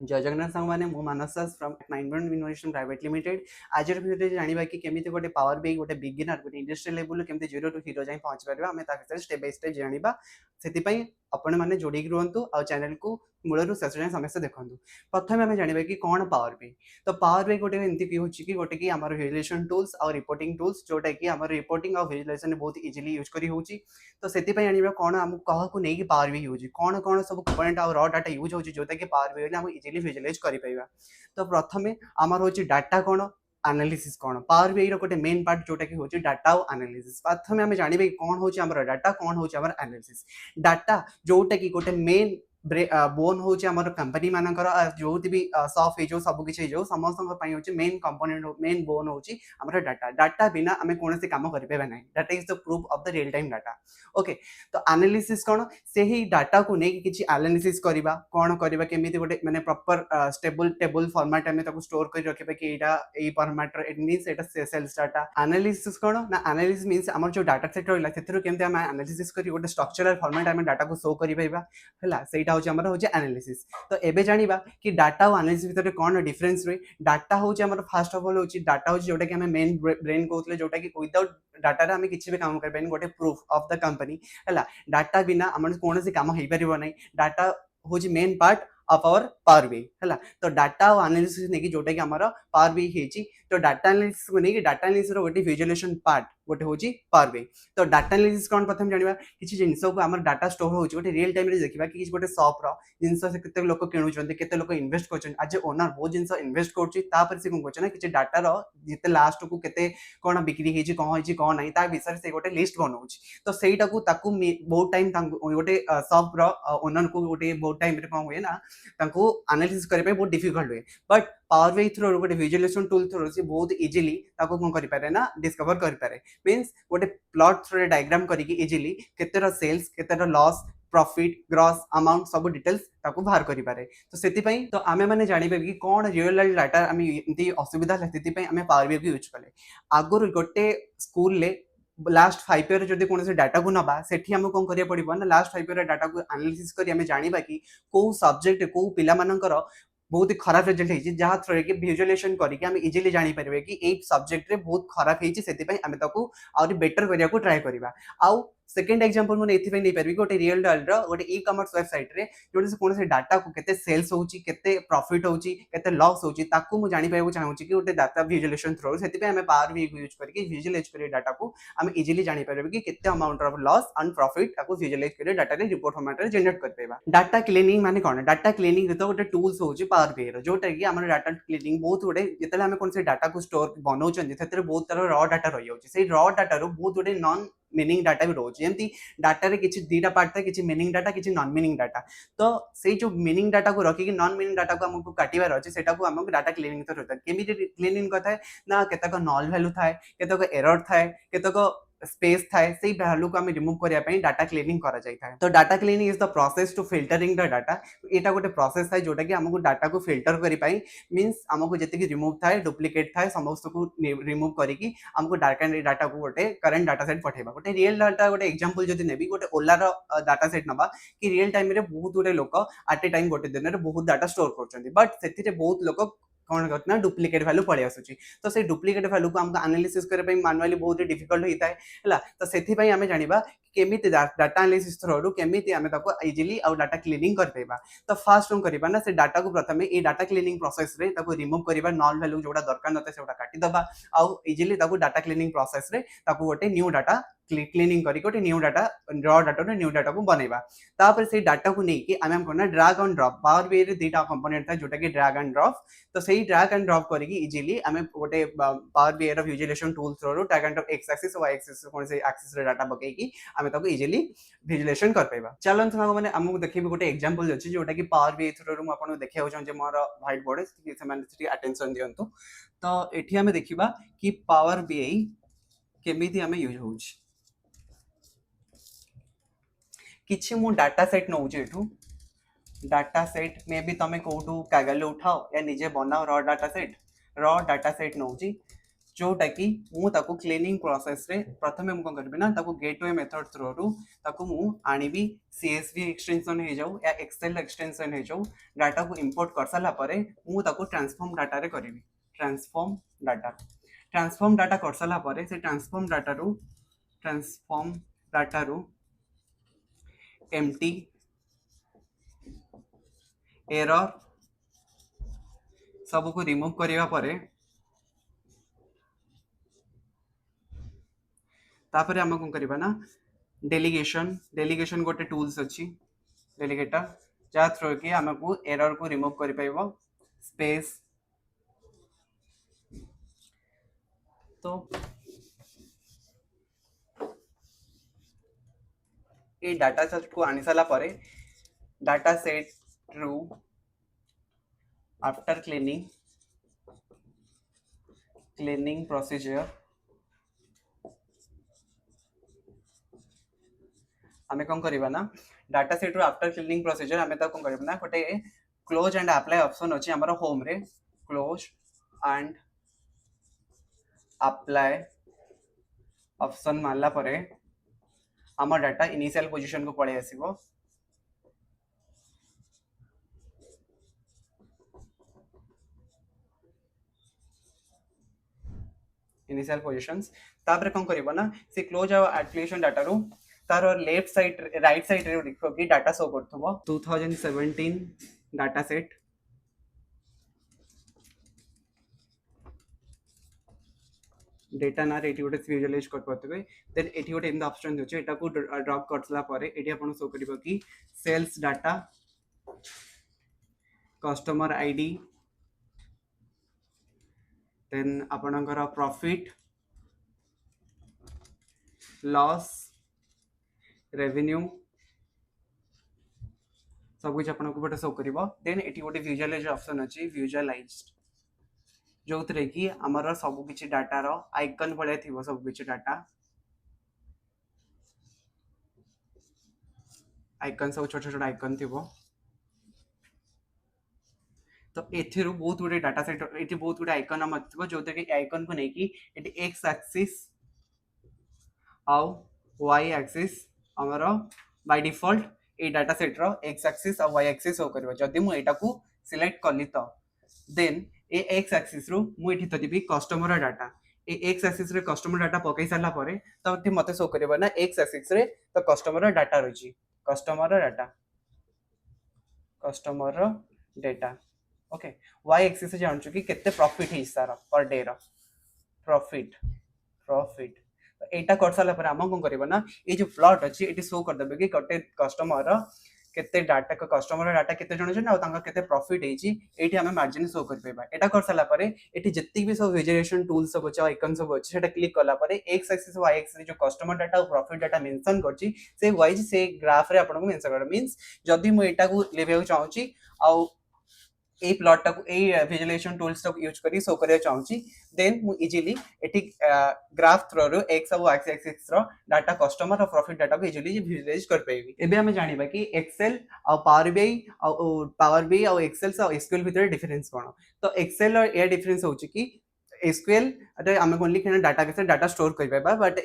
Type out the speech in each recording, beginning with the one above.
जय जगन्नाथ सांग माने मु मानस फ्रॉम माइंडब्रेन इनोवेशन प्राइवेट लिमिटेड। आज भिडियो जानिबा कि केमिति गोटे पावर बी गोटे बिगिनर गोटे इंडस्ट्रियल लेवल केमिति जीरो टू हीरो जाई पहुंच परबा हमें ता विषय स्टेप बाय स्टेप जानिबा। सेति पई आपण माने जोड़ी रुहंतु आ चैनल को मूलरु शेष जाए समस्त देखंतु। प्रथमे हमें जानिबा कि कोन पावर बी। तो पावर बी गोटे एंती की होची कि गोटे कि हमर विजुअलाइजेशन टूल्स और रिपोर्टिंग टूल्स जोटा कि हमर रिपोर्टिंग और विजुअलाइजेशन बहुत इजीली यूज करी होची। तो सेति पई जानिबा कोन हम कह को नै कि पावर बी यूज कोन कोन सब कंपोनेंट और रॉ डाटा यूज होची जोटा कि पावर बी हम इजीली विजुअलाइज करि पाइबा। तो प्रथमे आमर होची डाटा कोन एनालिसिस कोन पावर बीआई रो गोटे मेन पार्ट जोटा कि होची डाटा और एनालिसिस। प्रथमे हमें जानिबे कोन होची हमर डाटा कोन होची हमर एनालिसिस। डाटा जोटा कि गोटे मेन बोन होची हमर कंपनी मानकर जोति भी सॉफ्ट जो सब किछि जो समस्त पई होची मेन कंपोनेंट मेन बोन होची हमर डाटा। डाटा बिना हमें कोनोसी काम करि पेबा नै। Data is the proof of the real time data. Okay तो एनालिसिस कोन से ही डाटा को नै किछि एनालिसिस करबा कोन करबा केमिति गोटे माने प्रॉपर स्टेबल टेबल फॉर्मेट में ताको स्टोर कर रखबा कि एटा ए फॉर्मेट रे it means Etah sales data. Analysis कोन ना एनालिसिस मींस हमर जो डाटा सेट रहला सेथरो केमिति हम एनालिसिस करी गोटे स्ट्रक्चरल फॉर्मेट में डाटा को शो करि पाइबा हला सेटा होची हमर होची एनालिसिस। तो एबे जानिबा कि डाटा और एनालिसिस भीतर कोन डिफरेंस रे। डाटा होची हमर फर्स्ट ऑफ ऑल होची डाटा होची जोटा कि हम मेन ब्रेन कहतले जोटा कि विदाउट डाटा रे हम किछि भी काम कर पाइन गोटे प्रूफ ऑफ द कंपनी हला। डाटा बिना हमन कोनोसी काम हेइ परिबो नै। डाटा होची main part of our Power BI हला। तो डाटा और एनालिसिस नेकी जोटा कि हमर पावर बी हेची। तो डाटा एनालिसिस को नेकी डाटा एनालिसिस रो गोटे विजुअलाइजेशन पार्ट गोटे होची पावर बी। तो डाटा एनालिसिस कोन प्रथम जानिबा किछि जिंस को हमर डाटा स्टोर होची गोटे रियल टाइम रे देखिबा कि गोटे शॉप रो जिंस से केते लोक किनु चंदी केते लोक इन्वेस्ट करछन आज ओनर बहुत जिंस इन्वेस्ट करछि ता पर से कोन करछ ना किछि डाटा रो जिते लास्ट को केते कोन बिक्री हेची कोन नै ता विषय से गोटे लिस्ट बनौछि। तो सेटा को ताकू बहुत टाइम गोटे शॉप रो ओनर को गोटे बहुत टाइम रे कोन होय ना ताको एनालिसिस करे पे बहुत डिफिकल्ट होय। बट पावर बी थ्रू गोटे विजुअलाइजेशन टूल थ्रू से बहुत इजीली ताको कोन करि पारे ना डिस्कवर करि पारे। मींस गोटे प्लॉट थ्रू डायग्राम करिकि इजीली केतेरा सेल्स केतेरा लॉस प्रॉफिट ग्रॉस अमाउंट सब डिटेल्स ताको बाहर करि पारे। तो सेति पई तो आमे माने जानि पे कि कोन रियल डाटा आमे इनती असुविधा सेति पई आमे पावर बी यूज कले। आगुर गोटे स्कूल ले लास्ट 5 ईयर जदि कोनसे डाटा को नबा सेठी हम कोन करिया पड़िबो ना लास्ट 5 ईयर डाटा को एनालिसिस करी हमें जानिबा कि को सब्जेक्ट को पिला मानकर बहुत ही खराब रिजल्ट हेची जहा थ्रू के विजुअलाइजेशन करके हम इजीली जानि परबे कि ए सब्जेक्ट रे बहुत खराब हेची सेति पई हम ताको और बेटर करिया को ट्राई करिबा। आउ सेकंड एग्जांपल मन एथि पई नै परबी गोटे रियल वर्ल्ड रो गोटे ई कॉमर्स वेबसाइट रे जोटे से कोनसे डाटा को केते सेल्स होची केते प्रॉफिट होची केते लॉस होची ताको मु जानि पाइबो चाहूची कि गोटे डाटा विजुअलाइजेशन थ्रू सेति पई हम पावर बी यूज करके विजुअलाइज करी डाटा को हम इजीली जानि परबे कि केते amount of loss and profit ताको विजुअलाइज करी डाटा रे रिपोर्ट फॉर्मेट रे जनरेट कर पेबा। डाटा क्लीनिंग माने कोन डाटा क्लीनिंग तो गोटे टूल्स होची पावर बी रो जोटा कि हमर डाटा क्लीनिंग बहुत गोटे जेतले हम कोनसे डाटा को स्टोर बनौचन सेतरे बहुत तरह रॉ डाटा रहि जाउची सेही रॉ डाटा रो बहुत गोटे नॉन मीनिंग डाटा भी रोज एमती डाटा रे किछि दीटा पार्ट था किछि मीनिंग डाटा किछि नॉन मीनिंग डाटा। तो सेही जो मीनिंग डाटा को रखी कि नॉन मीनिंग डाटा को हमको काटिबार अछि सेटा को हमको डाटा क्लीनिंग तो होता है केमिति क्लीनिंग करता है ना केतक नल वैल्यू थाए केतक एरर थाए केतक स्पेस थाए सेही वैल्यू को हम रिमूव करिया पई डाटा क्लीनिंग करा जाय था। तो data cleaning is the process to filtering the data. एटा गोटे प्रोसेस थाए जोटा कि हमको डाटा को फिल्टर करि पाई मींस हमको जति कि रिमूव थाए डुप्लीकेट थाए समस्त को रिमूव करिकि हमको डाटा को गोटे करंट डाटा सेट पठेबा। गोटे रियल डाटा गोटे एग्जांपल जदि नेबी गोटे ओला रो डाटा सेट नबा कि रियल टाइम रे बहुत गोटे लोक एट ए टाइम गोटे दिन रे बहुत डाटा स्टोर करछन्ती बट सेति रे बहुत लोक कौन करना डुप्लीकेट वैल्यू पड़े आसुची। तो से डुप्लीकेट वैल्यू को हमको एनालिसिस करे पई मैनुअली बहुत डिफिकल्ट होता है हला। तो सेति पई हमें जानिबा केमिति डाटा एनालिसिस थ्रू केमिति हमें ताको इजीली आउ डाटा क्लीनिंग कर पेबा। तो फास्ट हम करबा ना से डाटा को प्रथमे ए डाटा क्लीनिंग प्रोसेस रे ताको रिमूव करबा नॉन वैल्यू जोडा दरकार नते सेटा काटी दबा आउ इजीली ताको डाटा क्लीनिंग प्रोसेस रे ताको गोटे न्यू डाटा क्लीनिंग करी गोटे न्यू डाटा रॉ डाटा रे न्यू डाटा को बनेबा। तापर से डाटा को नै कि हम करना drag and drop Power BI रे दीटा कंपोनेंट था जोटा कि ड्रैग एंड ड्रॉप। तो सही ड्रैग एंड ड्रॉप करी इजीली हमें गोटे पावर बी रो visualization tool through drag and drop x axis y axis कोन से एक्सिस रे डाटा बकै कि हमें ताको इजीली विजुअलाइजेशन कर पेबा। चलन सांग माने हमहु देखिबे गोटे एग्जांपल अछि जोटा कि पावर बी थ्रू मु आपन देखिया चाहूँ जे मोर व्हाइट बोर्ड से माने अटेंशन दियंतु। तो एठी हमें देखिबा कि पावर बी केमिति हमें यूज होउछ किछि मु डाटा सेट नउछ एठू डाटा सेट में भी तमे कोठू कागल उठाओ या निजे बनाओ रॉ डाटा सेट नउची जोटा कि मु ताको क्लीनिंग प्रोसेस रे प्रथमे मु कोन करबे ना ताको गेटवे मेथड थ्रू रु ताको मु आनिबी CSV एक्सटेंशन हे जाऊ या एक्सेल एक्सटेंशन हे जाऊ डाटा को इंपोर्ट कर साला परे मु ताको ट्रांसफॉर्म डाटा रे करबी ट्रांसफॉर्म डाटा कर साला परे से ट्रांसफॉर्म डाटा रु एम्प्टी एरर सब को रिमूव करिवा परे तापर हम कोन करबा ना डेलीगेशन गोटे टूल्स अछि डेलीगेटर जा थ्रू कि हमको एरर को रिमूव करि पाइबो स्पेस तो ये डाटा सेट को आनी साला परे डाटा सेट रू आफ्टर क्लीनिंग प्रोसीजर आमे कोन करबा ना डाटा सेट रू आफ्टर क्लीनिंग प्रोसीजर आमे त कोन करबा ना गोटे क्लोज एंड अप्लाई ऑप्शन अछि हमर होम रे क्लोज एंड अप्लाई ऑप्शन मारला परे हमर डाटा इनिशियल पोजीशन को पळे आसीबो इनिशियल पोजीशंस तापर कोन करबा ना से क्लोज और एप्लीकेशन डाटा रू तार लेफ्ट साइड राइट साइड रे देखो कि डाटा शो करथबो 2017 डाटा सेट डेटा ना एटी गोटे विजुअलाइज कर पाते देन एटी गोटे इन द ऑप्शन अछि एटा को ड्रॉप करसला परे एटी आपण शो करबो कि sales data customer ID then आपणकर प्रॉफिट लॉस रेवेन्यू सब कुछ आपन को शो करिवो देन एटी गोटे विजुअलाइज ऑप्शन अछि विजुअलाइज्ड जो थरे कि हमर सब किछि डाटा रो आइकन भले थिबो सब किछि डाटा आइकन सब छोट छोट आइकन थिबो तो एथिरु बहुत गुटे डाटा सेट एठी बहुत गुटे आइकन हम थिबो जो थरे कि आइकन को नै कि एठी एक्स एक्सिस आउ वाई एक्सिस हमर बाय डिफॉल्ट ए डाटा सेट रो एक्स एक्सिस और वाई एक्सिस हो करबो जदी मु एटा को सिलेक्ट करली तो देन ए एक्स एक्सिस रो मु एठी तदिबी कस्टमर डाटा ए एक्स एक्सिस रे कस्टमर डाटा पकई साला परे तो एठी मते शो करबो ना एक्स एक्सिस रे तो कस्टमर डाटा रही customer data okay y axis से जानछु कि केते प्रॉफिट है सारा पर डे रो प्रॉफिट एटा कर साला पर हम कोन करबो ना ए जो प्लॉट अछि एटी शो कर देबे कि कटे कस्टमर केते डाटा को कस्टमर डाटा केते जण छै ना तांका केते प्रॉफिट हेची एटी हम मार्जिन शो कर पेबा एटा कर साला परे एटी जत्ती भी सब विजुअलाइजेशन टूल सब अछि आइकन सब अछि सेटा क्लिक करला परे एक्स एक्सिस वाई एक्सिस जो कस्टमर डाटा और प्रॉफिट डाटा मेंशन करछि से वाइज से ग्राफ रे आपन को मेंशन कर मींस जदी मु एटा को लेबे चाहूची आ ए प्लॉट टाको ए विजुअलाइजेशन टूल्स टाको यूज करी शो करिया चाहूची देन मु इजीली एटी ग्राफ थ्रू रो एक्स और वाई एक्सिस रो डाटा कस्टमर और प्रॉफिट डाटा को इजीली विजुअलाइज कर पाइबी एबे हम जानिबा कि एक्सेल और पावर बीआई और एक्सेल और एसक्यूएल भितर डिफरेंस कोन तो एक्सेल और ए डिफरेंस होची कि एसक्यूएल अरे आमे ओनली केना डाटा के डाटा स्टोर कर पाबा बट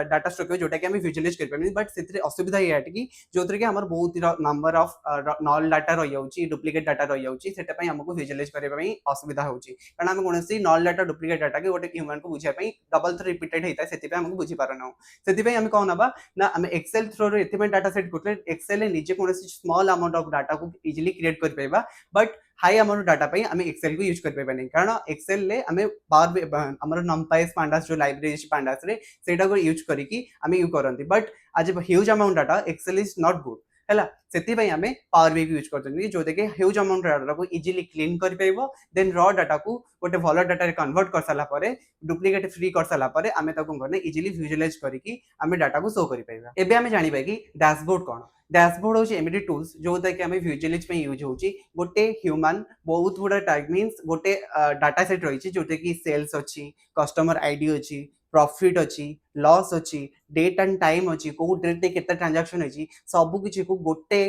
डाटा स्टोर कर जोटा कि हमें विजुअलाइज कर पाबा बट सेतरे असुविधा ये है कि जोतरे कि हमर बहुत नंबर ऑफ नल डाटा रहि जाउची डुप्लीकेट डाटा रहि जाउची सेटा पई हमको विजुअलाइज करे पई असुविधा होची कारण हम कोनसी नल डाटा डुप्लीकेट डाटा के गोटे ह्यूमन को बुझिया पई डबल थ्रो रिपीटेड हेता सेति पई हमको बुझी पारना सेति पई हम कोन नबा ना हम एक्सेल थ्रो रे एति पई डाटा सेट करले एक्सेल ने निजे कोनसी स्मॉल अमाउंट ऑफ डाटा को इजीली क्रिएट कर पाइबा बट हाई अमाउंट डाटा पे हमें एक्सेल को यूज कर पाइबा नहीं कारण एक्सेल ले हमें पावर हमर नंपाइस पांडास जो लाइब्रेरी पांडास रे सेटा को यूज करी कि हमें यू करंती बट आज huge amount data Excel is not good हैला सेति पई हमें पावर बीआई यूज करतनी जो देके ह्यूज अमाउंट डाटा को इजीली क्लीन कर पाइबो देन रॉ डाटा को गोटे भलो डाटा रे कन्वर्ट कर साला परे डुप्लीकेट फ्री कर साला परे हमें ताको करने इजीली विजुअलाइज करी कि हमें डाटा को शो करि पाइबा एबे हमें जानिबा कि डैशबोर्ड कोन डैशबोर्ड होची एमडी टूल्स जो कि हमें विजुअलाइज पे यूज होची गोटे ह्यूमन बहुत गुडा टाइप मींस गोटे डाटा सेट रही जोटे कि सेल्स अछि कस्टमर आईडी अछि प्रॉफिट अछि लॉस अच्छी डेट एंड टाइम अच्छी को डेट केते ट्रांजैक्शन अछि सब किछि को गोटे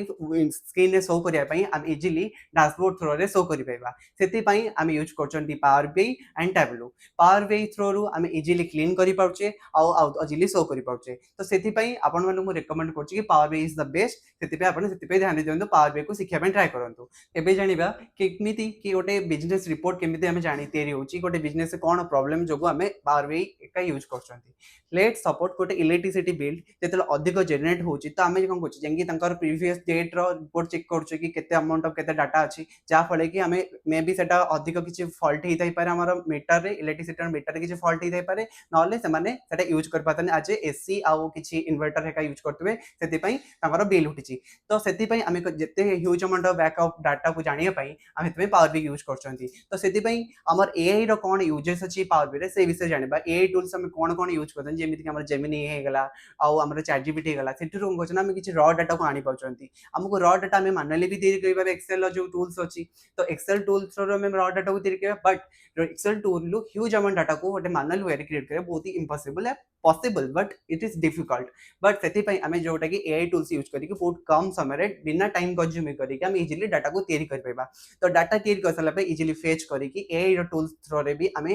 स्क्रीन रे शो करिया पई हम इजीली डैशबोर्ड थ्रू रे शो करि पाइबा सेति पई हम यूज करचंती Power BI and Tableau Power BI through रू हम इजीली क्लीन करि पाउचे आ इजीली शो करि पाउचे तो सेति पई आपन मानु मु रिकमेंड करछि कि power BI is the best सेति पई आपन सेति पई ध्यान दियंतु पावर बीआई को सिखिया पई ट्राई करंतु एबे जानिबा केमिति कि गोटे बिजनेस रिपोर्ट केमिति हमें जानी तैयारी होची गोटे बिजनेस कोन प्रॉब्लम जोगो हमें पावर बीआई एका यूज करचंती लेट सपोर्ट गोटे इलेक्ट्रिसिटी बिल जेतले अधिक जनरेट होची तो हमें कोन करछि जेंगी तंकर प्रीवियस डेट रो रिपोर्ट चेक करछु कि केते अमाउंट ऑफ केते डाटा अछि जा फळे कि हमें मे बी सेटा अधिक किछि फॉल्ट हेइ थाइ पारे हमर मीटर रे इलेक्ट्रिसिटी मीटर रे किछि फॉल्ट हेइ थाइ पारे नले से माने सेटा यूज कर पातने आज एसी आउ किछि इन्वर्टर हेका यूज करतबे सेति पई तंकर बिल उठिछि तो सेति पई हमें जेते huge amount of backup data को जानिया पई हम हेतबे पावर बी यूज करछंती तो सेति पई हमर एआई रो कोन यूजेस अछि पावर बी रे से विषय जानिबा एआई टूल्स हम कोन कोन यूज करछन जेमिति कि हमर जेमिनी हे गेला आउ हमर चैट जीपीटी हे गेला सेठिरो हम हम किछि रॉ डाटा को आनी पाउछंती हमको रॉ डाटा में मैनुअली भी तैयारी करिबा एक्सेल जो टूल्स अछि तो एक्सेल टूल्स रो में रॉ डाटा को तैयारी करिबा बट एक्सेल टूल लो ह्यूज अमाउंट डाटा को गोटे मैनुअल वे क्रिएट करे बहुत ही इम्पॉसिबल है possible but it is difficult but सेति पई हमें जोटा कि एआई टूल्स यूज करिके बहुत कम समय रे बिना टाइम कंज्यूम करिके हम इजीली डाटा को तैयारी कर पाइबा तो डाटा तैयारी कर सला पे इजीली फेच करिके एआई रो टूल्स थ्रू रे भी हमें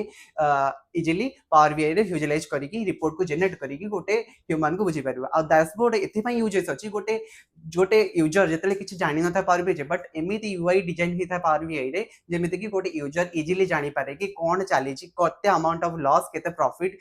इजीली पावर बीआई रे विजुअलाइज करिके रिपोर्ट को जनरेट करिके गोटे ह्यूमन को बुझी पारिबा आ डैशबोर्ड एथि पई यूजेस अछि गोटे गोटे यूजर जेतले किछि जानि न था पावर बीआई बट एमिति यूआई डिजाइन ही था पावर बीआई रे जेमिति कि गोटे यूजर इजीली जानि पारे कि कोन चाली छि कते अमाउंट ऑफ लॉस केते प्रॉफिट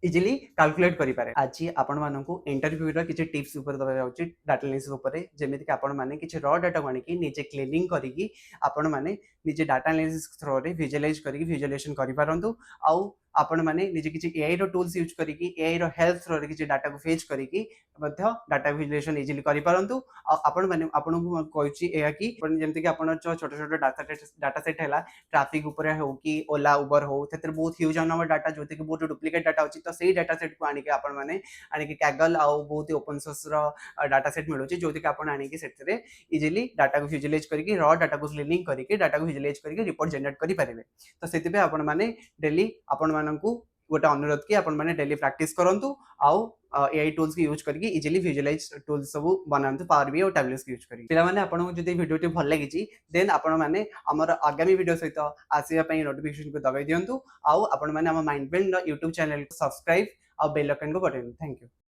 इजीली कैलकुलेट करि पारे आज आपण मानकु इंटरव्यू रो किछि टिप्स ऊपर दबा जाउछि डाटा एनालिसिस ऊपर जेमिति कि आपण माने किछि रॉ डाटा को आनिकी निजे क्लीनिंग करिकी आपण माने निजे डाटा एनालिसिस थ्रू रे विजुअलाइज करिकी विजुअलाइजेशन करि पारंतु आउ आपण माने निजे किछि एआई रो टूल्स यूज करिकी एआई रो हेल्प थ्रू रे किछि डाटा को फेच करिकी मध्य डाटा विजुअलाइजेशन इजीली करि पारंतु आपण माने आपण को कहूछि एया कि जेमिति कि आपण छोट छोट डाटा सेट हैला ट्रैफिक ऊपर हो कि ओला उबर हो तेतर बहुत ह्यूज नंबर डाटा जोते कि बहुत डुप्लीकेट डाटा अछि तो सेही डाटा सेट को आनिके आपण माने आनिके कैगल आउ बहुत ओपन सोर्स रो डाटा सेट मिलुछि जोति कि आपण आनिके सेटरे इजीली डाटा को विजुअलाइज करिके रॉ डाटा को क्लीनिंग करिके डाटा को विजुअलाइज करिके रिपोर्ट जनरेट करि पारिबे तो सेति पे आपण माने डेली आपण माननकु गोटे अनुरोध कि आपण माने डेली प्रैक्टिस करंतु आउ एआई टूल्स की यूज करके इजीली विजुअलाइज टूल्स सब बनांतु पावर बीआई और टैबलेट्स की यूज करके पिला माने आपन को जदी वीडियो टी भल लागिची देन आपण माने हमर आगामी वीडियो सहित आसीबा पई नोटिफिकेशन को दबाई दियंतु आउ आपण माने हम माइंडब्रेन YouTube चैनल को सब्सक्राइब और बेल आइकन को बटन थैंक यू